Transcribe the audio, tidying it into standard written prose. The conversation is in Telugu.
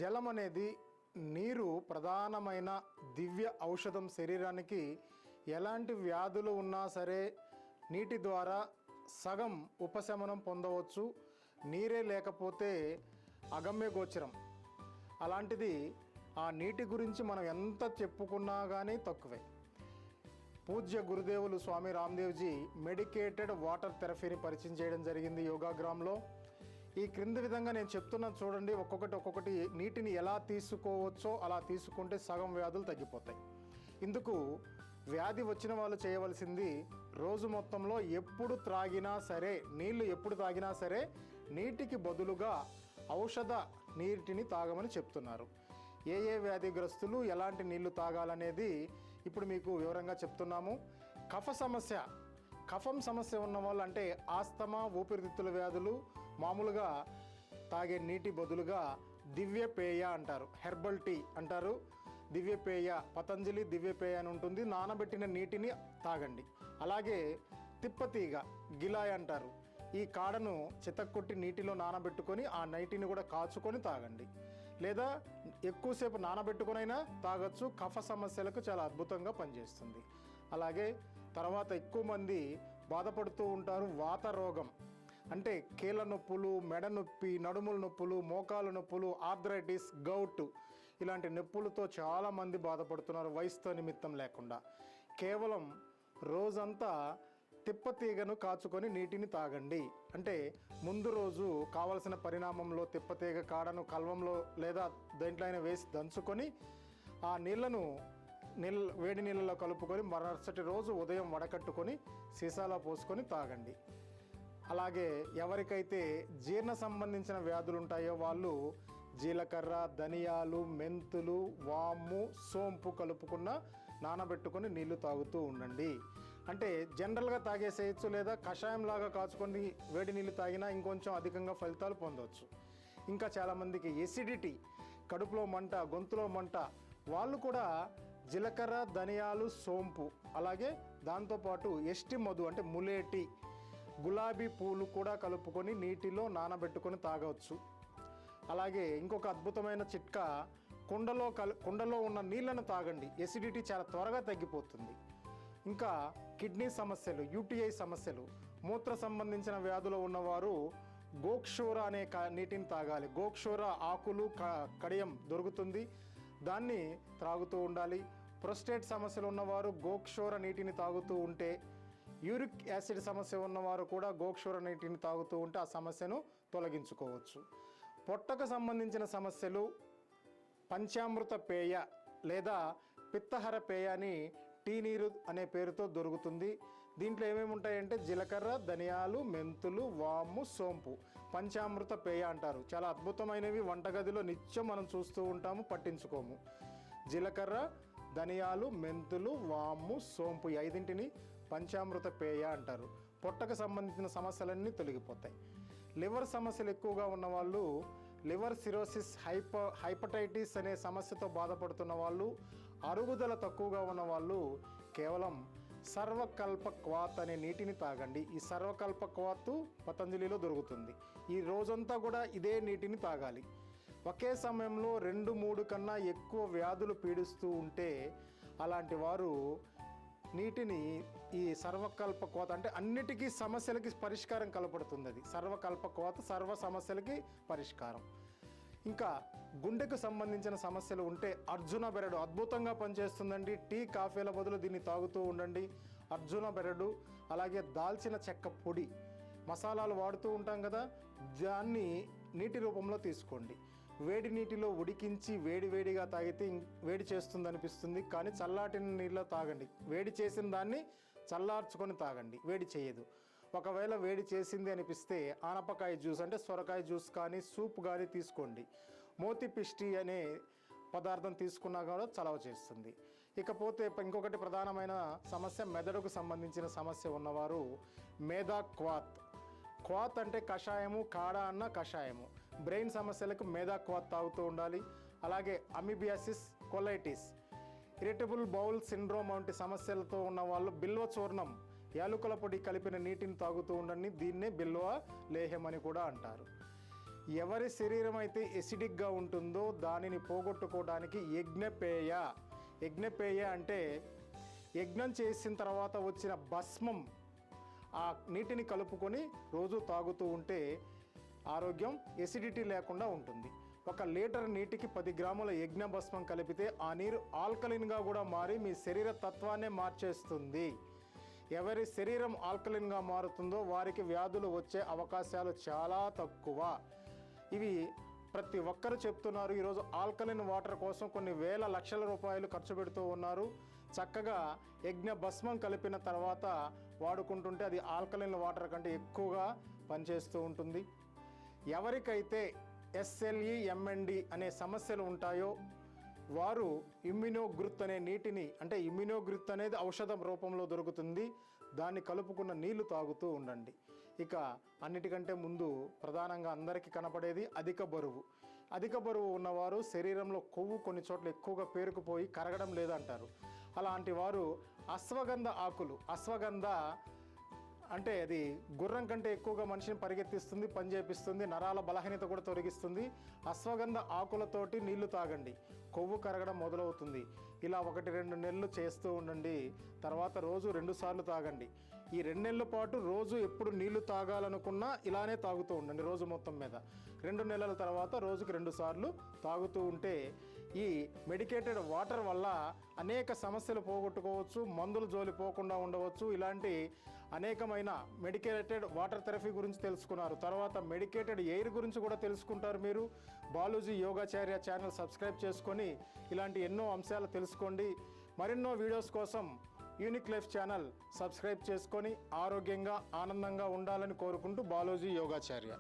జలం అనేది నీరు ప్రధానమైన దివ్య ఔషధం. శరీరానికి ఎలాంటి వ్యాధులు ఉన్నా సరే నీటి ద్వారా సగం ఉపశమనం పొందవచ్చు. నీరే లేకపోతే అగమ్య గోచరం. అలాంటిది ఆ నీటి గురించి మనం ఎంత చెప్పుకున్నా కానీ తక్కువే. పూజ్య గురుదేవులు స్వామి రామ్దేవ్జీ మెడికేటెడ్ వాటర్ థెరపీని పరిచయం చేయడం జరిగింది యోగాగ్రామ్లో. ఈ క్రింది విధంగా నేను చెప్తున్నాను చూడండి, ఒక్కొక్కటి నీటిని ఎలా తీసుకోవచ్చో అలా తీసుకుంటే సగం వ్యాధులు తగ్గిపోతాయి. ఇందుకు వ్యాధి వచ్చిన వాళ్ళు చేయవలసింది రోజు మొత్తంలో ఎప్పుడు త్రాగినా సరే, నీళ్లు ఎప్పుడు తాగినా సరే నీటికి బదులుగా ఔషధ నీటిని తాగమని చెప్తున్నారు. ఏ వ్యాధిగ్రస్తులు ఎలాంటి నీళ్లు తాగాలనేది ఇప్పుడు మీకు వివరంగా చెప్తున్నాము. కఫం సమస్య ఉన్న వాళ్ళు, అంటే ఆస్తమా, ఊపిరితిత్తుల వ్యాధులు మామూలుగా తాగే నీటి బదులుగా దివ్యపేయ అంటారు, హెర్బల్ టీ అంటారు. దివ్యపేయ, పతంజలి దివ్యపేయ అని ఉంటుంది. నానబెట్టిన నీటిని తాగండి. అలాగే తిప్పతీగ, గిలాయ్ అంటారు. ఈ కాడను చితక్కొట్టి నీటిలో నానబెట్టుకొని ఆ నీటిని కూడా కాచుకొని తాగండి. లేదా ఎక్కువసేపు నానబెట్టుకునైనా తాగొచ్చు. కఫ సమస్యలకు చాలా అద్భుతంగా పనిచేస్తుంది. అలాగే తర్వాత ఎక్కువ మంది బాధపడుతూ ఉంటారు వాత రోగం, అంటే కీళ్ళ నొప్పులు, మెడ నొప్పి, నడుముల నొప్పులు, మోకాలు నొప్పులు, ఆర్థరైటిస్, గౌట్ ఇలాంటి నొప్పులతో చాలామంది బాధపడుతున్నారు వయసుతో నిమిత్తం లేకుండా. కేవలం రోజంతా తిప్పతీగను కాచుకొని నీటిని తాగండి. అంటే ముందు రోజు కావలసిన పరిణామంలో తిప్పతీగ కాడను కల్వంలో లేదా దేంట్లో అయినా వేసి దంచుకొని ఆ నీళ్లను వేడి నీళ్ళలో కలుపుకొని మరుసటి రోజు ఉదయం వడకట్టుకొని సీసాలో పోసుకొని తాగండి. అలాగే ఎవరికైతే జీర్ణ సంబంధించిన వ్యాధులు ఉంటాయో వాళ్ళు జీలకర్ర, ధనియాలు, మెంతులు, వాము, సోంపు కలుపుకున్న నానబెట్టుకొని నీళ్లు తాగుతూ ఉండండి. అంటే జనరల్గా తాగేసేయచ్చు, లేదా కషాయంలాగా కాచుకొని వేడి నీళ్ళు తాగినా ఇంకొంచెం అధికంగా ఫలితాలు పొందవచ్చు. ఇంకా చాలామందికి ఎసిడిటీ, కడుపులో మంట, గొంతులో మంట, వాళ్ళు కూడా జీలకర్ర, ధనియాలు, సోంపు, అలాగే దాంతోపాటు ఎస్టి మధు అంటే ములేటి, గులాబీ పూలు కూడా కలుపుకొని నీటిలో నానబెట్టుకొని తాగవచ్చు. అలాగే ఇంకొక అద్భుతమైన చిట్కా, కుండలో ఉన్న నీళ్ళను తాగండి. ఎసిడిటీ చాలా త్వరగా తగ్గిపోతుంది. ఇంకా కిడ్నీ సమస్యలు, యూటీఐ సమస్యలు, మూత్ర సంబంధించిన వ్యాధులు ఉన్నవారు గోక్షూర అనే నీటిని తాగాలి. గోక్షూర ఆకులు, కడియం దొరుకుతుంది, దాన్ని త్రాగుతూ ఉండాలి. ప్రొస్టేట్ సమస్యలు ఉన్నవారు గోక్షూర నీటిని తాగుతూ ఉంటే, యూరిక్ యాసిడ్ సమస్య ఉన్నవారు కూడా గోక్షూర నీటిని తాగుతూ ఉంటే ఆ సమస్యను తొలగించుకోవచ్చు. పొట్టకు సంబంధించిన సమస్యలు పంచామృత పేయ లేదా పిత్తహర పేయ అని టీ నీరు అనే పేరుతో దొరుకుతుంది. దీంట్లో ఏమేమి ఉంటాయంటే జీలకర్ర, ధనియాలు, మెంతులు, వాము, సోంపు, పంచామృత పేయ అంటారు. చాలా అద్భుతమైనవి, వంటగదిలో నిత్యం మనం చూస్తూ ఉంటాము, పట్టించుకోము. జీలకర్ర, ధనియాలు, మెంతులు, వాము, సోంపు ఈ 5ంటిని పంచామృత పేయ అంటారు. పొట్టకు సంబంధించిన సమస్యలన్నీ తొలగిపోతాయి. లివర్ సమస్యలు ఎక్కువగా ఉన్నవాళ్ళు, లివర్ సిరోసిస్, హైపటైటిస్ అనే సమస్యతో బాధపడుతున్న వాళ్ళు, అరుగుదల తక్కువగా ఉన్న వాళ్ళు కేవలం సర్వకల్ప క్వాత్ అనే నీటిని తాగండి. ఈ సర్వకల్ప క్వాత్ పతంజలిలో దొరుకుతుంది. ఈ రోజంతా కూడా ఇదే నీటిని తాగాలి. ఒకే సమయంలో 2-3 కన్నా ఎక్కువ వ్యాధులు పీడిస్తూ ఉంటే అలాంటి వారు నీటిని ఈ సర్వకల్ప కోత, అంటే అన్నిటికీ సమస్యలకి పరిష్కారం కలపడుతుంది. అది సర్వకల్ప కోత, సర్వ సమస్యలకి పరిష్కారం. ఇంకా గుండెకు సంబంధించిన సమస్యలు ఉంటే అర్జున బెరడు అద్భుతంగా పనిచేస్తుందండి. టీ, కాఫీల బదులు దీన్ని తాగుతూ ఉండండి. అర్జున బెరడు, అలాగే దాల్చిన చెక్క పొడి, మసాలాలు వాడుతూ ఉంటాం కదా, దాన్ని నీటి రూపంలో తీసుకోండి. వేడి నీటిలో ఉడికించి వేడిగా తాగితే వేడి చేస్తుంది అనిపిస్తుంది, కానీ చల్లాటిన నీళ్ళలో తాగండి. వేడి చేసిన దాన్ని చల్లార్చుకొని తాగండి, వేడి చేయదు. ఒకవేళ వేడి చేసింది అనిపిస్తే ఆనపకాయ జ్యూస్, అంటే సొరకాయ జ్యూస్ కానీ సూప్ కానీ తీసుకోండి. మోతి పిష్టి అనే పదార్థం తీసుకున్నా కూడా చలవ చేస్తుంది. ఇకపోతే ఇంకొకటి ప్రధానమైన సమస్య, మెదడుకు సంబంధించిన సమస్య ఉన్నవారు మేధా క్వాత్ అంటే కషాయము, కాడ అన్న కషాయము. బ్రెయిన్ సమస్యలకు మేధా క్వాత్ తాగుతూ ఉండాలి. అలాగే amoebiasis, colitis, irritable bowel syndrome వంటి సమస్యలతో ఉన్న వాళ్ళు బిల్వ చూర్ణం, యాలకుల పొడి కలిపిన నీటిని తాగుతూ ఉండండి. దీన్నే బిల్వ లేహ్యం అని కూడా అంటారు. ఎవరి శరీరం అయితే ఎసిడిక్గా ఉంటుందో దానిని పోగొట్టుకోవడానికి యజ్ఞపేయ అంటే యజ్ఞం చేసిన తర్వాత వచ్చిన భస్మం ఆ నీటిని కలుపుకొని రోజు తాగుతూ ఉంటే ఆరోగ్యం ఎసిడిటీ లేకుండా ఉంటుంది. 1 లీటర్ నీటికి 10 గ్రాముల యజ్ఞ భస్మం కలిపితే ఆ నీరు ఆల్కలిన్గా కూడా మారి మీ శరీర తత్వాన్నే మార్చేస్తుంది. ఎవరి శరీరం ఆల్కలిన్గా మారుతుందో వారికి వ్యాధులు వచ్చే అవకాశాలు చాలా తక్కువ. ఇవి ప్రతి ఒక్కరు చెప్తున్నారు. ఈరోజు ఆల్కలిన్ వాటర్ కోసం కొన్ని వేల లక్షల రూపాయలు ఖర్చు పెడుతూ ఉన్నారు. చక్కగా యజ్ఞ భస్మం కలిపిన తర్వాత వాడుకుంటుంటే అది ఆల్కలిన్ వాటర్ కంటే ఎక్కువగా పనిచేస్తూ ఉంటుంది. ఎవరికైతే SLE-MND అనే సమస్యలు ఉంటాయో వారు ఇమ్యునోగ్రుత్ అనే నీటిని, అంటే ఇమ్యునోగ్రుత్ అనేది ఔషధం రూపంలో దొరుకుతుంది, దాన్ని కలుపుకున్న నీళ్లు తాగుతూ ఉండండి. ఇక అన్నిటికంటే ముందు ప్రధానంగా అందరికీ కనపడేది అధిక బరువు ఉన్నవారు శరీరంలో కొవ్వు కొన్ని చోట్ల ఎక్కువగా పేరుకుపోయి కరగడం లేదంటారు. అలాంటి వారు అశ్వగంధ అంటే అది గుర్రం కంటే ఎక్కువగా మనిషిని పరిగెత్తిస్తుంది, పని చేపిస్తుంది, నరాల బలహీనత కూడా తొలగిస్తుంది. అశ్వగంధ ఆకులతోటి నీళ్లు తాగండి, కొవ్వు కరగడం మొదలవుతుంది. ఇలా 1-2 నెలలు చేస్తూ ఉండండి. తర్వాత రోజు 2 సార్లు తాగండి. ఈ 2 నెలల పాటు రోజు ఎప్పుడు నీళ్లు తాగాలనుకున్నా ఇలానే తాగుతూ ఉండండి రోజు మొత్తం మీద. 2 నెలల తర్వాత రోజుకి 2 సార్లు తాగుతూ ఉంటే ఈ మెడికేటెడ్ వాటర్ వల్ల అనేక సమస్యలు పోగొట్టుకోవచ్చు, మందులు జోలి పోకుండా ఉండవచ్చు. ఇలాంటి అనేకమైన మెడికేటెడ్ వాటర్ థెరపీ గురించి తెలుసుకున్నారు. తర్వాత మెడికేటెడ్ ఎయిర్ గురించి కూడా తెలుసుకుంటారు. మీరు బాలాజీ యోగాచార్య ఛానల్ సబ్స్క్రైబ్ చేసుకొని ఇలాంటి ఎన్నో అంశాలు తెలుసుకోండి. మరెన్నో వీడియోస్ కోసం యూనిక్ లైఫ్ ఛానల్ సబ్స్క్రైబ్ చేసుకొని ఆరోగ్యంగా ఆనందంగా ఉండాలని కోరుకుంటూ బాలాజీ యోగాచార్య.